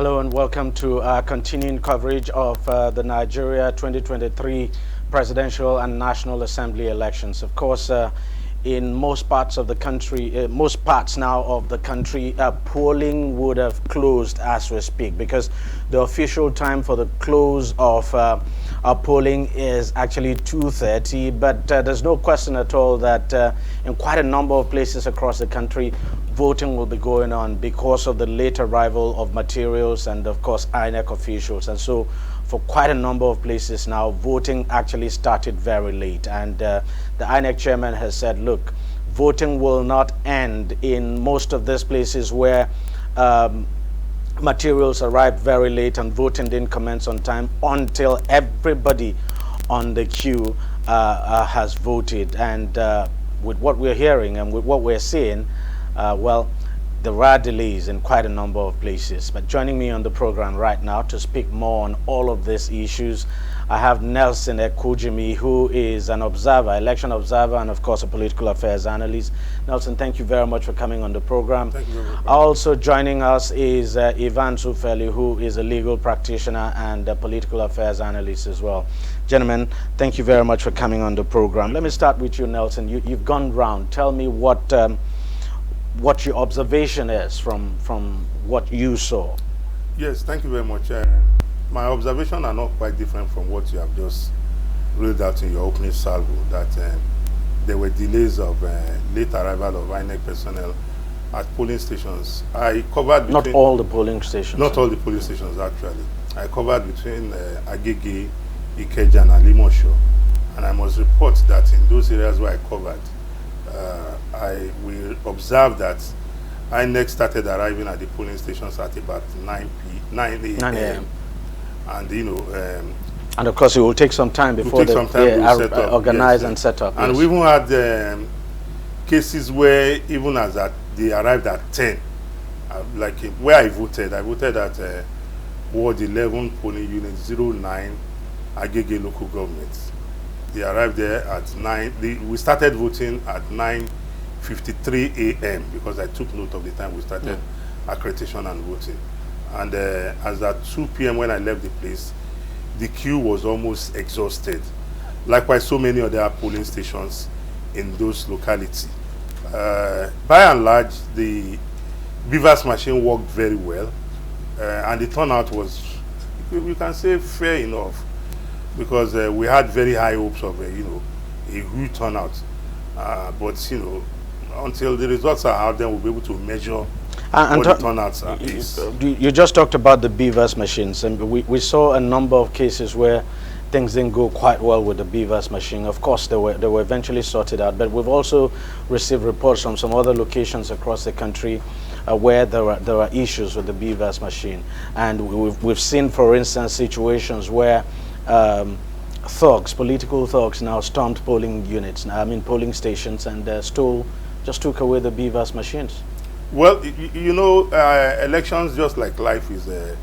Hello and welcome to our continuing coverage of the Nigeria 2023 presidential and national assembly elections. Of course, in most parts of the country, most parts now of the country, polling would have closed as we speak, because the official time for the close of polling is actually 2:30. But there's no question at all that in quite a number of places across the country, voting will be going on because of the late arrival of materials and, of course, INEC officials. And so for quite a number of places now, voting actually started very late. And the INEC chairman has said, look, voting will not end in most of these places where materials arrived very late and voting didn't commence on time until everybody on the queue has voted. And with what we're hearing and with what we're seeing, well, there are delays in quite a number of places. But joining me on the program right now to speak more on all of these issues, I have Nelson Ekujimi, who is an observer, election observer, and of course a political affairs analyst. Nelson, thank you very much for coming on the program. Thank you very much. Also joining us is Ivan Sufeli, who is a legal practitioner and a political affairs analyst as well. Gentlemen, thank you very much for coming on the program. Let me start with you, Nelson. You've gone round. Tell me what your observation is from what you saw. Yes, thank you very much. My observations are not quite different from what you have just read out in your opening salvo, that there were delays of late arrival of INEC personnel at polling stations. I covered Not all the polling stations. Not all the polling stations, actually. I covered between Agege, Ikeja, and Alimosho. And I must report that in those areas where I covered, we observed that INEC started arriving at the polling stations at about 9 a.m. And and of course it will take some time before they organize and set up. And yes. we even had cases where even as that they arrived at 10, like where I voted at Ward 11 polling unit 09 Agege local government. They arrived there at 9. We started voting at 9:53 a.m. because I took note of the time we started accreditation and voting. And as at 2 p.m. when I left the place, the queue was almost exhausted. Likewise, so many other polling stations in those localities. By and large, the Beavers machine worked very well, and the turnout was, we can say, fair enough, because we had very high hopes of a huge turnout. But until the results are out, then we'll be able to measure what the turnouts are. You just talked about the Beavers machines, and we saw a number of cases where things didn't go quite well with the Beavers machine. Of course, they were eventually sorted out, but we've also received reports from some other locations across the country where there are issues with the Beavers machine. And we've seen, for instance, situations where thugs, political thugs, now stormed polling units, polling stations, and just took away the Beavers machines. Well, elections, just like life, is a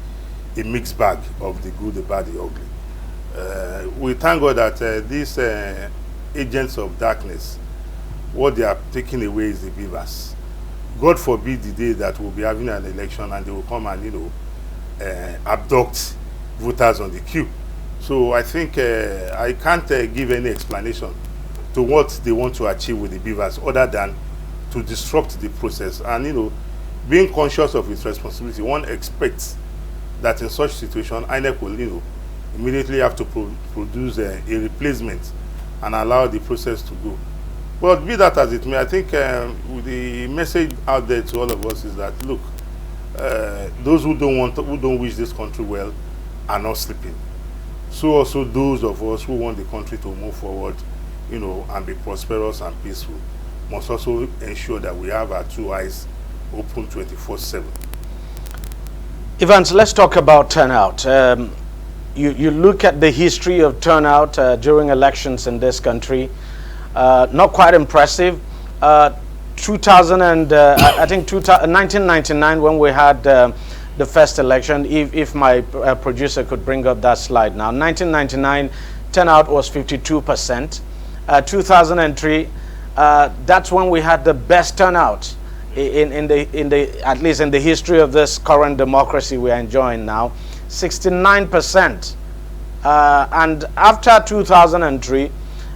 mixed bag of the good, the bad, the ugly. We thank God that these agents of darkness, what they are taking away is the Beavers. God forbid the day that we'll be having an election and they will come and abduct voters on the queue. So I think I can't give any explanation to what they want to achieve with the Beavers other than to disrupt the process. And being conscious of its responsibility, one expects that in such situation, INEC will immediately have to produce a replacement and allow the process to go. But be that as it may, I think the message out there to all of us is that, look, those who don't wish this country well are not sleeping. So also those of us who want the country to move forward, and be prosperous and peaceful, must also ensure that we have our two eyes open 24/7. Evans, let's talk about turnout. You look at the history of turnout during elections in this country, not quite impressive. 1999, when we had the first election, if my producer could bring up that slide now. 1999, turnout was 52%. 2003, that's when we had the best turnout at least in the history of this current democracy we are enjoying now, 69%. And after 2003,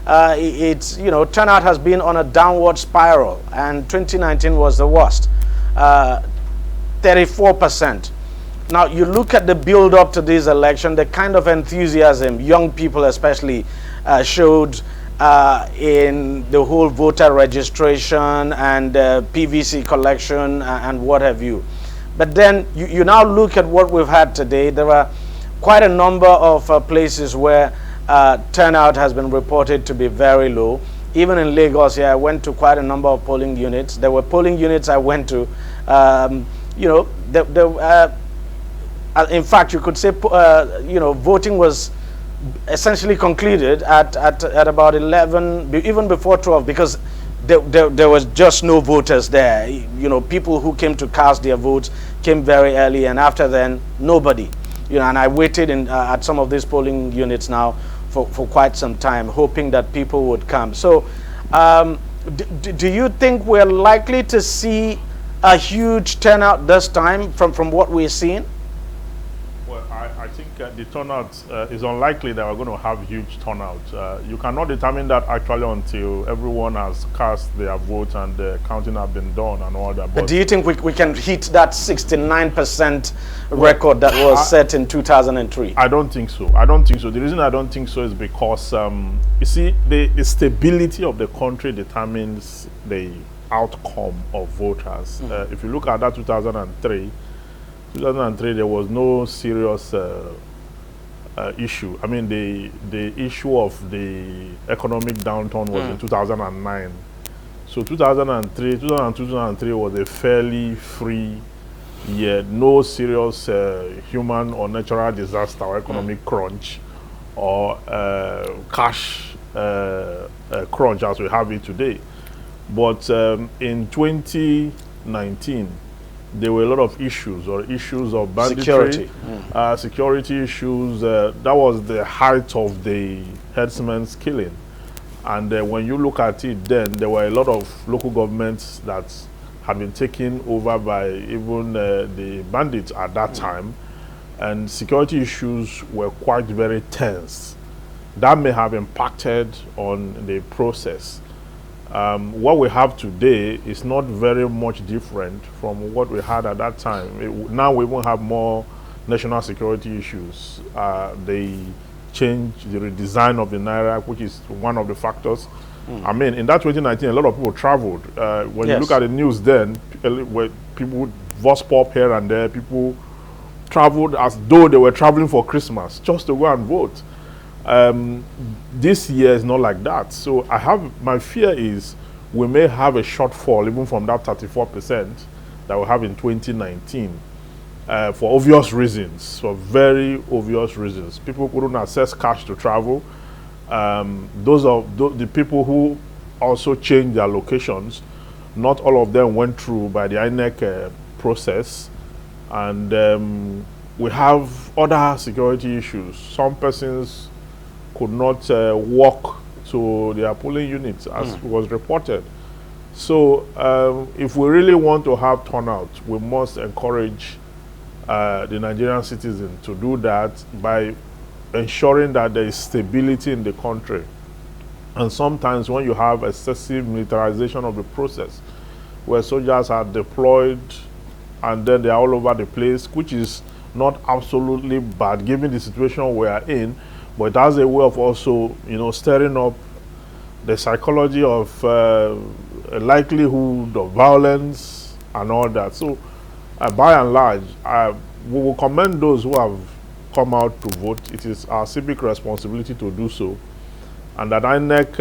it's, you know, turnout has been on a downward spiral, and 2019 was the worst, 34%. Now, you look at the build up to this election, the kind of enthusiasm young people especially showed in the whole voter registration and PVC collection and what have you. But then you now look at what we've had today. There are quite a number of places where turnout has been reported to be very low. Even in Lagos here, I went to quite a number of polling units. There were polling units I went to, you know, in fact, you could say, you know, voting was essentially concluded at about 11, even before 12, because there was just no voters there. You know, people who came to cast their votes came very early, and after then, nobody. You know, and I waited at some of these polling units now for quite some time, hoping that people would come. So, do you think we're likely to see a huge turnout this time from what we're seeing? Well, I think the turnout is unlikely that we're going to have huge turnout. You cannot determine that actually until everyone has cast their vote and the counting have been done and all that. But do you think we can hit that 69% record that was set in 2003? I don't think so. I don't think so. The reason I don't think so is because, you see, the stability of the country determines the outcome of voters. If you look at that 2003, there was no serious issue. I mean, the issue of the economic downturn was in 2009. So 2003 was a fairly free year. No serious human or natural disaster or economic crunch or cash crunch as we have it today. But in 2019, there were a lot of issues of banditry, security issues. That was the height of the herdsmen's killing. And when you look at it then, there were a lot of local governments that had been taken over by even the bandits at that time. And security issues were quite very tense. That may have impacted on the process. What we have today is not very much different from what we had at that time. Now we won't have more national security issues. They changed the redesign of the Naira, which is one of the factors. I mean, in that 2019, a lot of people traveled. When you look at the news then, where people would voice pop here and there, people traveled as though they were traveling for Christmas just to go and vote. This year is not like that. So my fear is we may have a shortfall even from that 34% that we have in 2019 for obvious reasons, for very obvious reasons. People couldn't access cash to travel. Those are the people who also changed their locations. Not all of them went through by the INEC process. And we have other security issues. Some persons could not walk to their polling units as was reported. So if we really want to have turnout, we must encourage the Nigerian citizen to do that by ensuring that there is stability in the country. And sometimes when you have excessive militarization of the process, where soldiers are deployed and then they are all over the place, which is not absolutely bad given the situation we are in, but it has a way of also, you know, stirring up the psychology of a likelihood of violence and all that. So, by and large, we will commend those who have come out to vote. It is our civic responsibility to do so. And that INEC,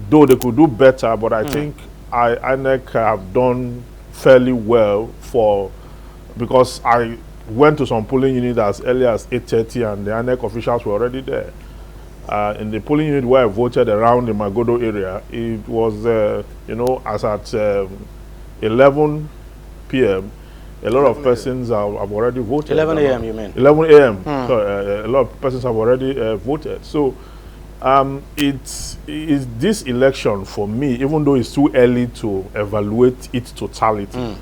though they could do better, but I think INEC have done fairly well because I went to some polling unit as early as 8:30 and the INEC officials were already there. In the polling unit where I voted around the Magodo area, it was, you know, as at 11 p.m., a lot of persons have already voted. 11 a.m. you mean? 11 a.m. So, a lot of persons have already voted. So It is this election for me, even though it's too early to evaluate its totality.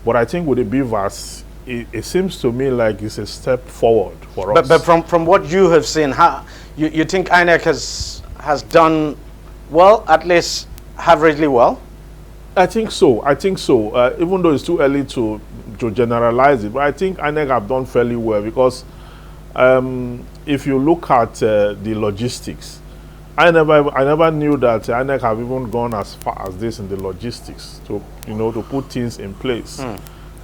But I think with the Beavers, it seems to me like it's a step forward for us. But from what you have seen, how you think INEC has done well, at least averagely well? I think so. I think so. Even though it's too early to generalize it, but I think INEC have done fairly well because if you look at the logistics, I never knew that INEC have even gone as far as this in the logistics to to put things in place,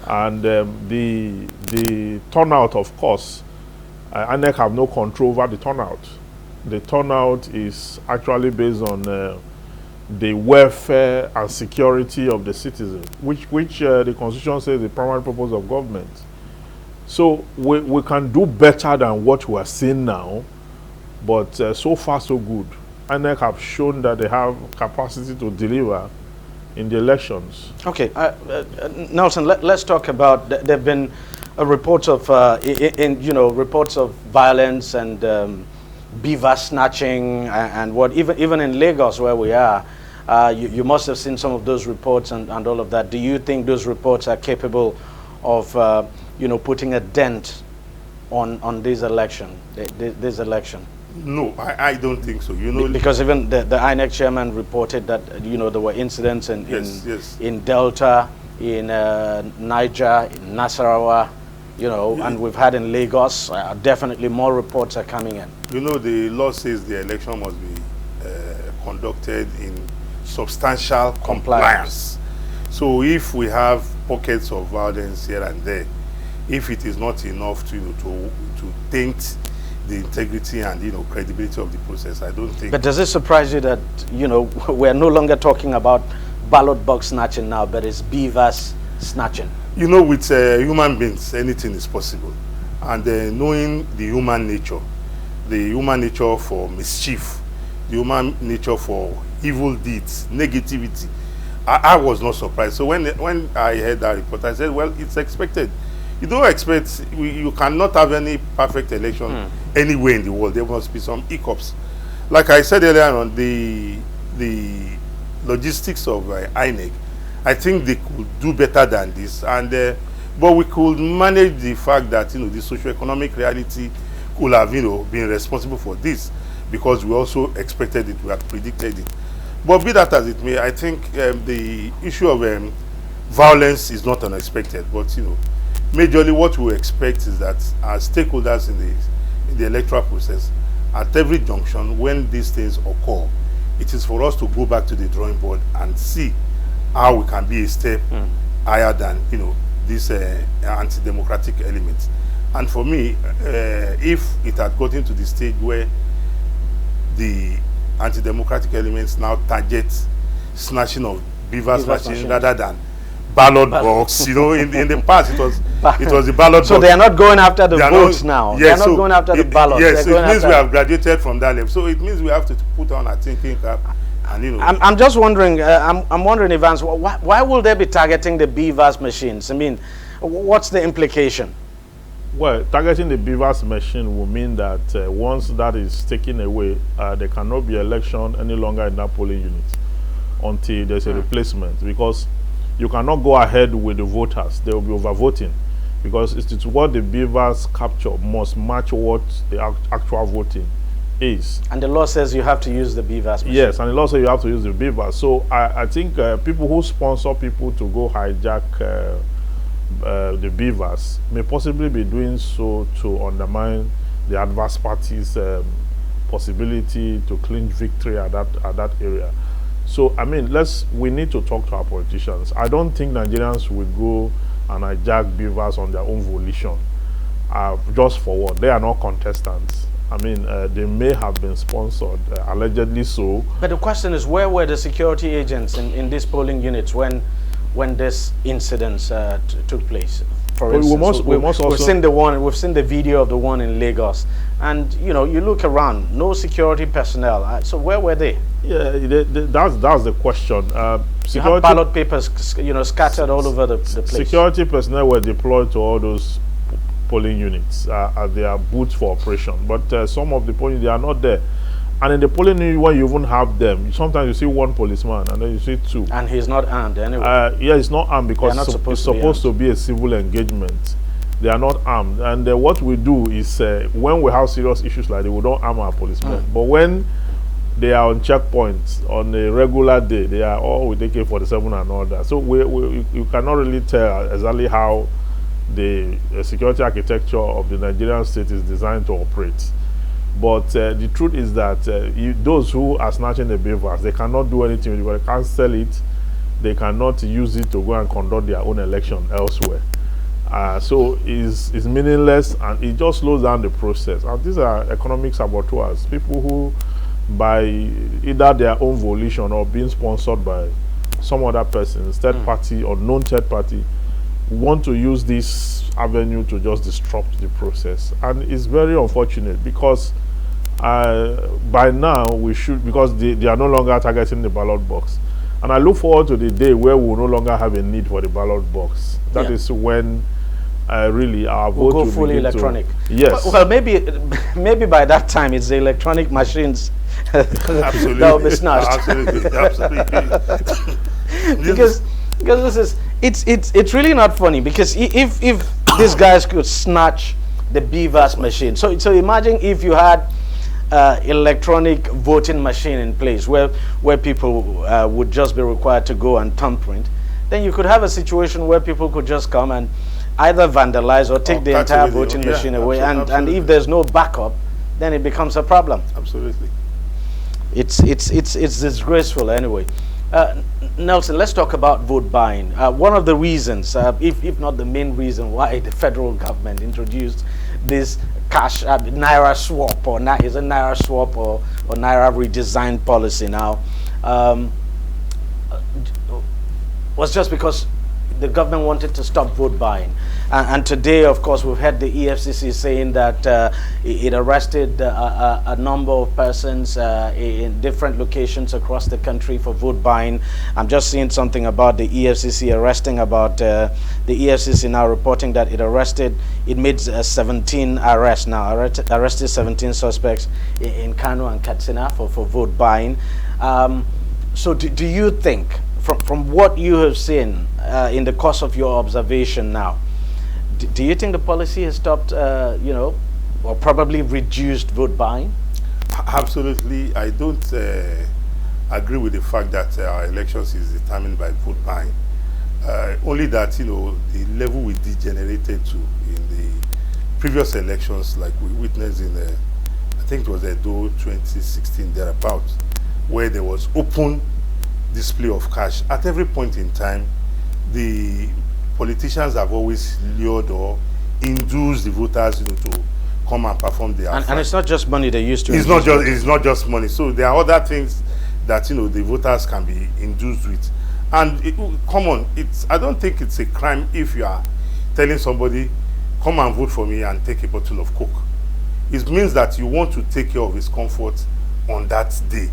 and the turnout, of course, INEC have no control over the turnout. The turnout is actually based on the welfare and security of the citizen, which the Constitution says the primary purpose of government. So we can do better than what we are seeing now, but so far so good. INEC have shown that they have capacity to deliver in the elections. Okay, Nelson, let's talk about. There have been reports of reports of violence and beaver snatching and what even in Lagos where we are. You must have seen some of those reports and all of that. Do you think those reports are capable of putting a dent on this election? This election? No, I don't think so. Because even the INEC chairman reported that there were incidents in Delta, in Niger, in Nasarawa, and we've had in Lagos. Definitely more reports are coming in. The law says the election must be conducted in substantial compliance. So if we have pockets of violence here and there, if it is not enough to taint the integrity and credibility of the process, I don't think. But does it surprise you that we're no longer talking about ballot box snatching now, but it's beavers snatching? With human beings, anything is possible, and knowing the human nature for mischief, the human nature for evil deeds, negativity, I was not surprised. So when I heard that report, I said, well, it's expected. You don't expect, you cannot have any perfect election anywhere in the world. There must be some hiccups. Like I said earlier on, the logistics of INEC, I think they could do better than this. And but we could manage the fact that the socioeconomic reality could have been responsible for this, because we also expected it, we had predicted it. But be that as it may, I think the issue of violence is not unexpected. But majorly what we expect is that as stakeholders in the electoral process, at every junction, when these things occur, it is for us to go back to the drawing board and see how we can be a step higher than this anti-democratic element. And for me, if it had gotten to the stage where the anti-democratic elements now target snatching of beaver snatching rather than ballot box, in the past it was the ballot box. So they are not going after the votes now. Yes, they are not going after the ballots. Yes, it means we have graduated from that level. So it means we have to put on our thinking cap. And I'm just wondering. I'm wondering, Evans, why will they be targeting the beavers machines? I mean, what's the implication? Well, targeting the beavers machine will mean that once that is taken away, there cannot be election any longer in that polling unit until there's a replacement, because you cannot go ahead with the voters. They will be overvoting, because it's what the beavers capture must match what the actual voting is. And the law says you have to use the beavers machine. Yes, and the law says you have to use the beavers. So I think people who sponsor people to go hijack the beavers may possibly be doing so to undermine the adverse party's possibility to clinch victory at that area. So I mean, we need to talk to our politicians. I don't think Nigerians will go and hijack beavers on their own volition, just for what? They are not contestants. I mean, they may have been sponsored, allegedly so. But the question is, where were the security agents in these polling units when this incident took place? For instance, we've seen the video of the one in Lagos, and you look around, no security personnel. So where were they? Yeah, that's the question. You have ballot papers, scattered all over the place. Security personnel were deployed to all those polling units as their boots for operation, but some of the polling, they are not there. And in the polling unit, when you even have them, sometimes you see one policeman and then you see two. And he's not armed anyway. Yeah, it's not armed because not it's supposed supposed to be a civil engagement. They are not armed. And what we do is when we have serious issues like that, we don't arm our policemen. But when they are on checkpoints on a regular day, they are all with AK-47 and all that. So you cannot really tell exactly how the security architecture of the Nigerian state is designed to operate. But the truth is that those who are snatching the beavers, they cannot do anything with it. They can't sell it. They cannot use it to go and conduct their own election elsewhere. So it's meaningless, and it just slows down the process. And these are economic saboteurs, people who, by either their own volition or being sponsored by some other person, third party or known third party, want to use this avenue to just disrupt the process. And it's very unfortunate because by now we should, because they are no longer targeting the ballot box. And I look forward to the day where we will no longer have a need for the ballot box. That is when really our vote will will go fully begin electronic. Yes. Well, maybe by that time it's the electronic machines Absolutely. that will be snatched. Absolutely. because this is it's really not funny, because if these guys could snatch the beavers machine, so imagine if you had electronic voting machine in place where people would just be required to go and thumbprint, then you could have a situation where people could just come and either vandalize or take the entire voting machine away, and if there's no backup, then it becomes a problem. Absolutely. It's disgraceful anyway. Nelson, let's talk about vote buying. One of the reasons, if not the main reason, why the federal government introduced this cash naira swap, or is it naira swap or naira redesigned policy now, was just because the government wanted to stop vote buying. And today, of course, we've heard the EFCC saying that it arrested a number of persons in different locations across the country for vote buying. I'm just seeing something about the EFCC arresting about, the EFCC now reporting that it made 17 arrests now, arrested 17 suspects in Kano and Katsina for vote buying. So do you think, from what you have seen in the course of your observation now, do you think the policy has stopped, or probably reduced vote buying? Absolutely. I don't agree with the fact that our elections is determined by vote buying. Only that, the level we degenerated to in the previous elections, like we witnessed in, I think it was Edo 2016 thereabouts, where there was open display of cash. At every point in time, the politicians have always lured or induced the voters, to come and perform their and it's not just money they used to. It's not just money. So there are other things that the voters can be induced with. And I don't think it's a crime if you are telling somebody, come and vote for me and take a bottle of Coke. It means that you want to take care of his comfort on that day.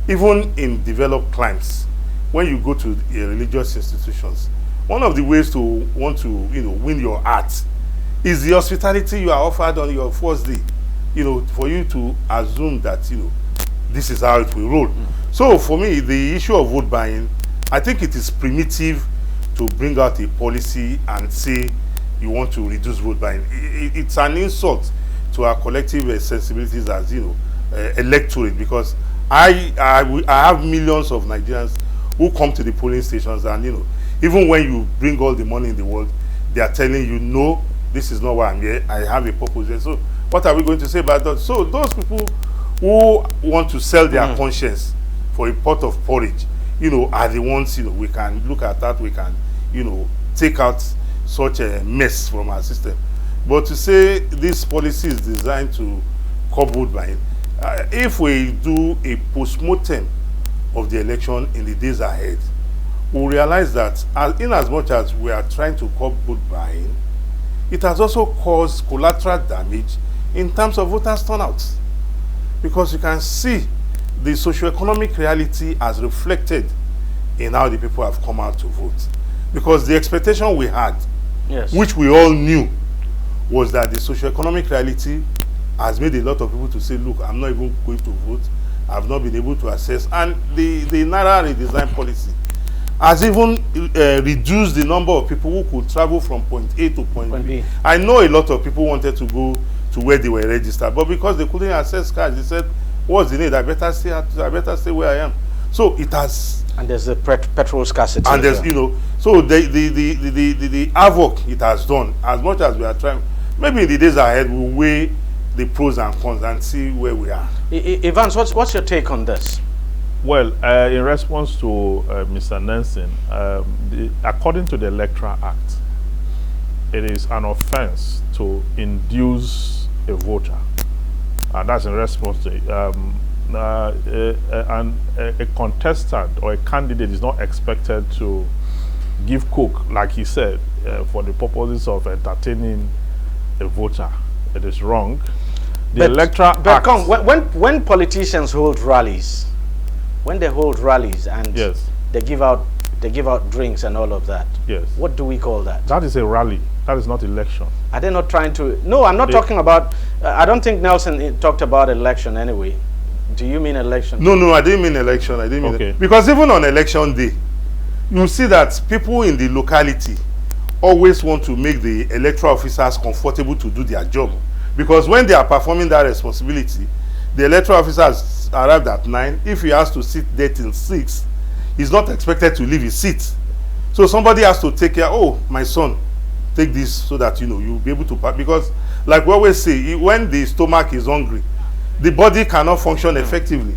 Even in developed climes, when you go to religious institutions, one of the ways to want to, win your heart is the hospitality you are offered on your first day, for you to assume that, this is how it will roll. So for me, the issue of vote buying, I think it is primitive to bring out a policy and say you want to reduce vote buying. It's an insult to our collective sensibilities as, electorate, because I have millions of Nigerians who come to the polling stations, and, even when you bring all the money in the world, they are telling you, no, this is not why I'm here. I have a purpose here. So what are we going to say about that? So those people who want to sell their conscience for a pot of porridge, are the ones, we can look at that, we can, take out such a mess from our system. But to say this policy is designed to curb vote buying, if we do a post-mortem of the election in the days ahead, we'll realize that in as much as we are trying to curb vote buying, it has also caused collateral damage in terms of voters' turnout. Because you can see the socio-economic reality as reflected in how the people have come out to vote. Because the expectation we had, which we all knew, was that the socio-economic reality has made a lot of people to say, look, I'm not even going to vote have not been able to access. And the Naira redesign policy has even reduced the number of people who could travel from point A to point B. I know a lot of people wanted to go to where they were registered, but because they couldn't access cards, they said, what's the need? I better stay where I am. So it has... And there's the petrol scarcity. And there's, you know, so the havoc it has done, as much as we are trying, maybe in the days ahead, we'll weigh the pros and cons and see where we are. Evans, what's your take on this? Well, in response to Mr. Nelson, according to the Electoral Act, it is an offense to induce a voter. And that's in response to a contestant or a candidate is not expected to give coke, like he said, for the purposes of entertaining a voter. It is wrong. The Electoral Act. When politicians hold rallies, when they hold rallies and yes, they give out drinks and all of that, yes, what do we call that? That is a rally. That is not election. Are they not trying to? No, I'm not talking about. I don't think Nelson talked about election anyway. Do you mean election? No, I didn't mean election. I didn't mean because even on election day, you see that people in the locality always want to make the electoral officers comfortable to do their job, because when they are performing that responsibility, the electoral officers arrived at 9. If he has to sit there till 6, he's not expected to leave his seat. So somebody has to take care. Oh, my son, take this so that you'll be able to pass. Because like we always say, when the stomach is hungry, the body cannot function effectively.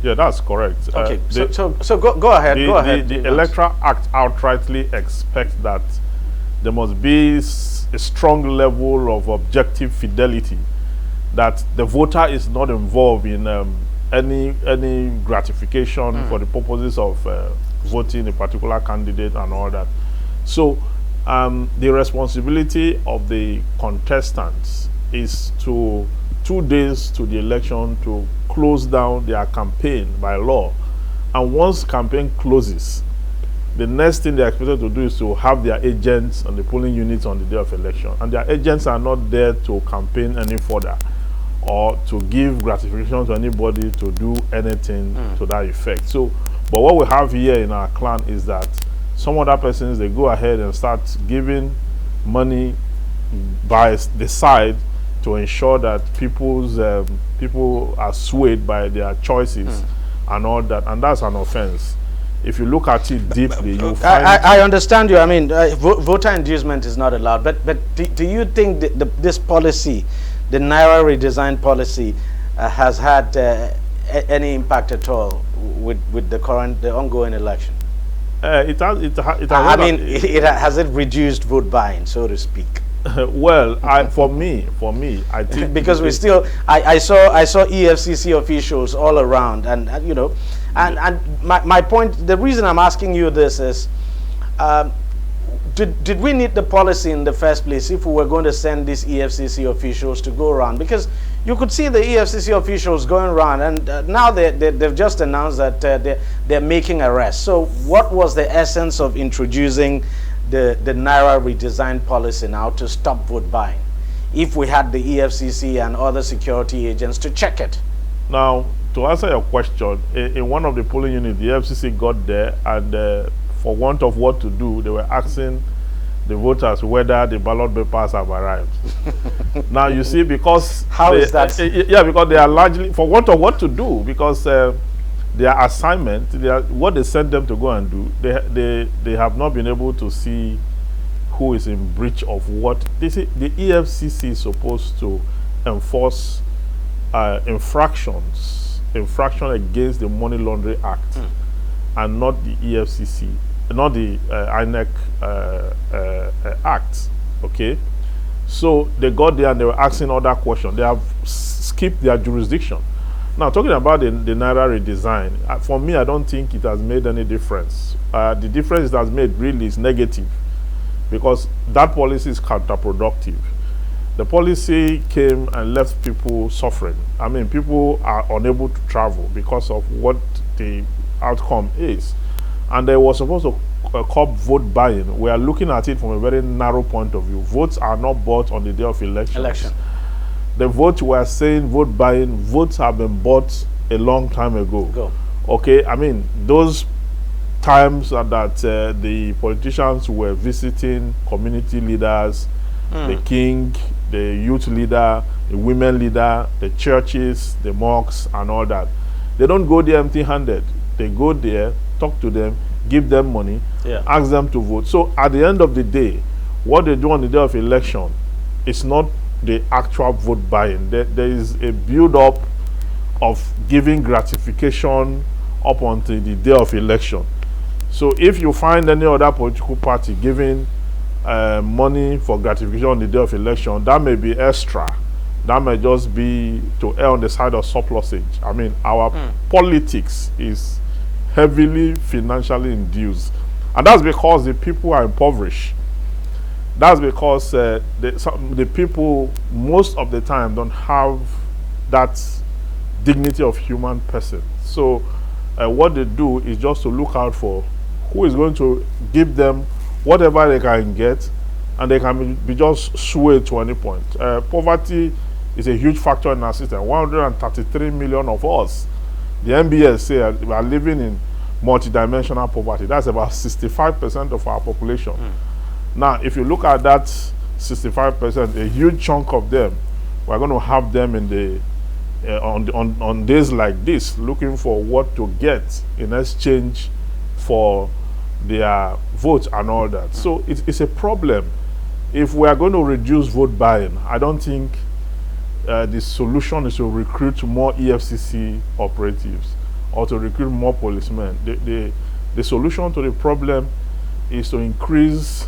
Yeah, that's correct. Okay, so go ahead. Go ahead. The Electoral Act outrightly expects that there must be a strong level of objective fidelity, that the voter is not involved in any gratification for the purposes of voting a particular candidate and all that. So the responsibility of the contestants is to 2 days to the election to close down their campaign by law. And once campaign closes, the next thing they're expected to do is to have their agents and the polling units on the day of election. And their agents are not there to campaign any further or to give gratification to anybody to do anything to that effect. So, but what we have here in our clan is that some other persons, they go ahead and start giving money by the side to ensure that people are swayed by their choices and all that, and that's an offense. If you look at it deeply, you find... I understand you. I mean, voter inducement is not allowed, but do you think this policy, the Naira redesign policy, has had any impact at all with the ongoing election? It has. I mean, has it reduced vote buying, so to speak? Well, for me, I think because we still, I saw EFCC officials all around, and my point, the reason I'm asking you this is, did we need the policy in the first place if we were going to send these EFCC officials to go around? Because you could see the EFCC officials going around, and now they've just announced that they're making arrests. So what was the essence of introducing the Naira redesign policy now to stop vote buying, if we had the EFCC and other security agents to check it? Now, to answer your question, in one of the polling units, the EFCC got there, and for want of what to do, they were asking the voters whether the ballot papers have arrived. Now, you see, because... How is that? Yeah, because they are largely, for want of what to do, because their assignment, what they sent them to go and do, they have not been able to see who is in breach of what. The EFCC is supposed to enforce infraction against the Money Laundering Act, and not the EFCC, not the INEC Act. Okay, so they got there and they were asking other questions. They have skipped their jurisdiction. Now, talking about the Naira redesign, for me, I don't think it has made any difference. The difference it has made really is negative, because that policy is counterproductive. The policy came and left people suffering. I mean, people are unable to travel because of what the outcome is. And they were supposed to curb vote buying. We are looking at it from a very narrow point of view. Votes are not bought on the day of elections. the vote we are saying, vote buying, votes have been bought a long time ago. Okay, I mean, those times that the politicians were visiting community leaders, the king, the youth leader, the women leader, the churches, the mosques, and all that. They don't go there empty-handed. They go there, talk to them, give them money, ask them to vote. So at the end of the day, what they do on the day of election is not the actual vote buying. There is a build-up of giving gratification up until the day of election. So if you find any other political party giving money for gratification on the day of election, that may be extra. That may just be to err on the side of surplusage. I mean, our politics is heavily financially induced. And that's because the people are impoverished. That's because the people most of the time don't have that dignity of human person. So what they do is just to look out for who is going to give them whatever they can get, and they can be just swayed to any point. Poverty is a huge factor in our system. 133 million of us, the MBS say, we are living in multidimensional poverty. That's about 65% of our population. Now, if you look at that 65%, a huge chunk of them, we're going to have them in the on days like this, looking for what to get in exchange for their votes and all that. So it's a problem. If we are going to reduce vote buying, I don't think the solution is to recruit more EFCC operatives or to recruit more policemen. The solution to the problem is to increase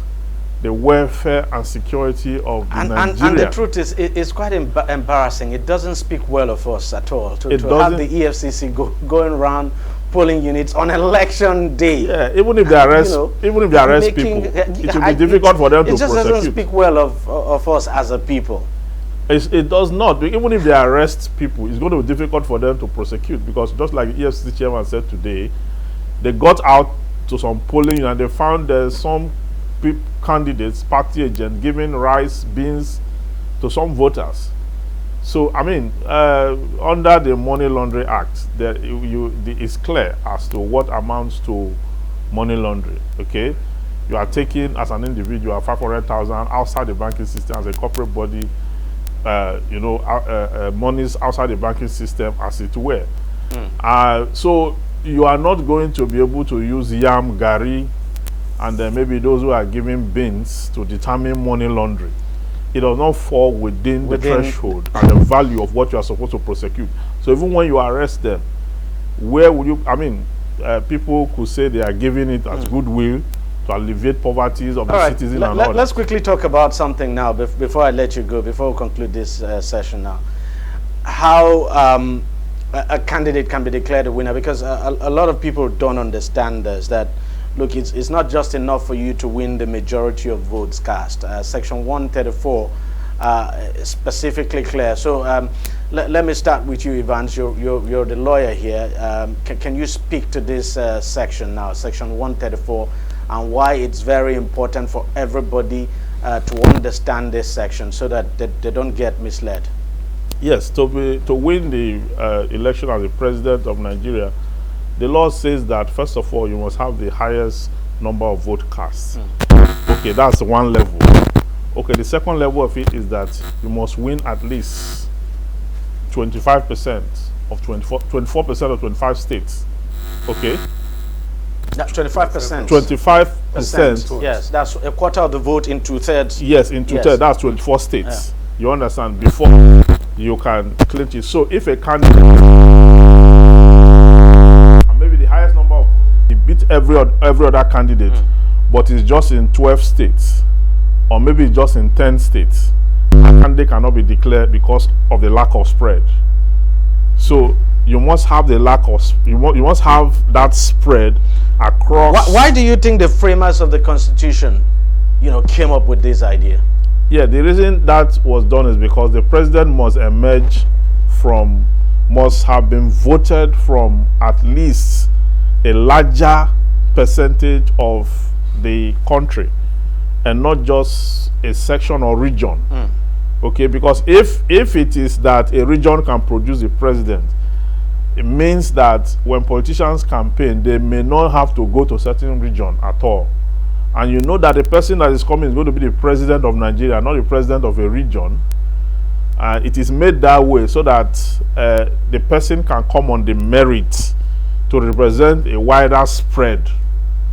the welfare and security of Nigeria. And the truth is, it's quite embarrassing. It doesn't speak well of us at all to have the EFCC going around polling units on election day. Yeah, even if they arrest, even if they arrest people, it will be difficult for them to prosecute. It just doesn't speak well of us as a people. It does not. Even if they arrest people, it's going to be difficult for them to prosecute, because just like the EFCC chairman said today, they got out to some polling and they found some candidates, party agents, giving rice, beans to some voters. So, I mean, under the Money Laundering Act, it's clear as to what amounts to money laundering, okay? You are taking, as an individual, 500,000 outside the banking system as a corporate body, monies outside the banking system, as it were. So, you are not going to be able to use yam, gari, and then maybe those who are giving beans to determine money laundering. It does not fall within the threshold and the value of what you are supposed to prosecute. So even when you arrest them, where would you, I mean, people could say they are giving it as goodwill to alleviate poverty of the citizen and all. Let's quickly talk about something now before I let you go, before we conclude this session now. How a candidate can be declared a winner, because a lot of people don't understand this, that look, it's not just enough for you to win the majority of votes cast. Section 134 specifically clear. So let me start with you, Evans. You're the lawyer here. Can you speak to this section now, Section 134, and why it's very important for everybody to understand this section so that they don't get misled? Yes, to win the election as the president of Nigeria, the law says that, first of all, you must have the highest number of vote casts. Okay, that's one level. Okay, the second level of it is that you must win at least 25% of 24% of 25 states. Okay? That's 25%. 25%. Yes, that's a quarter of the vote in 2/3. Yes, in 2/3. Yes. That's 24 states. Yeah. You understand? Before you can clinch it. So if a candidate, maybe the highest number of, he beat every other candidate, but it's just in 12 states, or maybe just in 10 states, a candidate cannot be declared because of the lack of spread. So you must have the lack of, you must have that spread across. Why do you think the framers of the Constitution, came up with this idea? Yeah, the reason that was done is because the president must have been voted from at least a larger percentage of the country, and not just a section or region. Okay, because if it is that a region can produce a president, it means that when politicians campaign, they may not have to go to a certain region at all. And you know that the person that is coming is going to be the president of Nigeria, not the president of a region. And it is made that way so that the person can come on the merit to represent a wider spread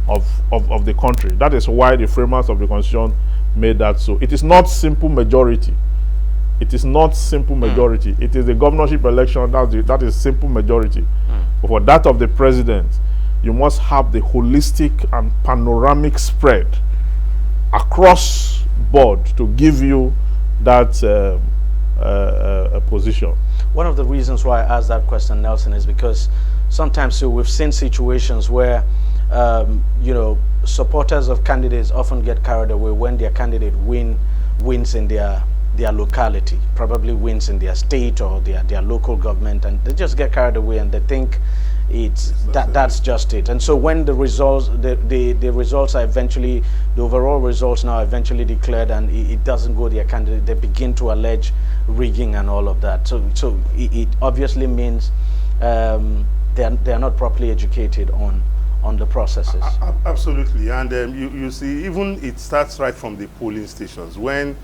of the country. That is why the framers of the Constitution made that so. It is not simple majority. It is not simple majority. It is the governorship election, that is simple majority. But for that of the president, you must have the holistic and panoramic spread across board to give you that position. One of the reasons why I asked that question, Nelson, is because sometimes we've seen situations where you know, supporters of candidates often get carried away when their candidate wins in their locality, probably wins in their state or their local government, and they just get carried away and they think that's just it. And so when the results the results are eventually, the overall results now eventually declared, and it doesn't go their candidate, they begin to allege rigging and all of that. So it obviously means they're not properly educated on the processes. Absolutely. And you see, even it starts right from the polling stations. When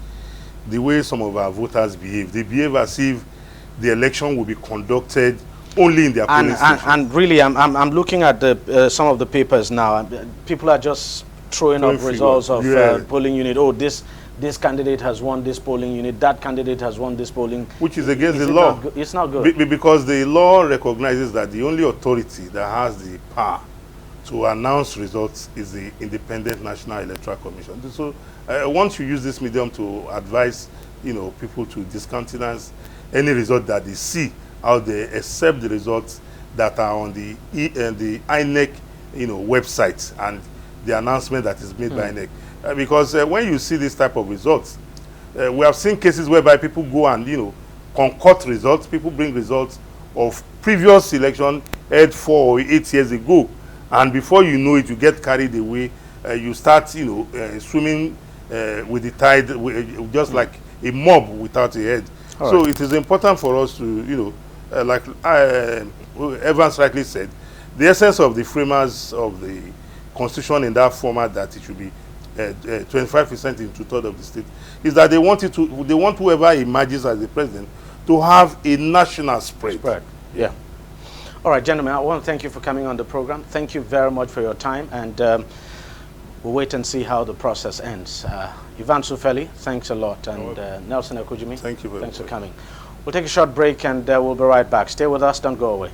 the way some of our voters behave, they behave as if the election will be conducted only in their polling stations. And really, I'm looking at the some of the papers now. People are just throwing up results of polling unit. Oh, this candidate has won this polling unit. That candidate has won this polling. Which is against the law. It's not good. Because the law recognizes that the only authority that has the power to announce results is the Independent National Electoral Commission. So once you use this medium to advise, you know, people to discountenance any result that they see out there, except the results that are on the INEC, you know, website and the announcement that is made by INEC. Because when you see this type of results, we have seen cases whereby people go and, you know, concoct results. People bring results of previous election held 4 or 8 years ago. And before you know it, you get carried away. You start, you know, swimming with the tide, just like a mob without a head. So it is important for us to, you know, like Evans rightly said, the essence of the framers of the Constitution in that format, that it should be 25% in 2/3 of the state, is that they want whoever emerges as the president to have a national spread. Yeah. All right, gentlemen, I want to thank you for coming on the program. Thank you very much for your time, and we'll wait and see how the process ends. Ivan Sufeli, thanks a lot, and Nelson Akujimi, thank you very much. Thanks for coming. We'll take a short break, and we'll be right back. Stay with us, don't go away.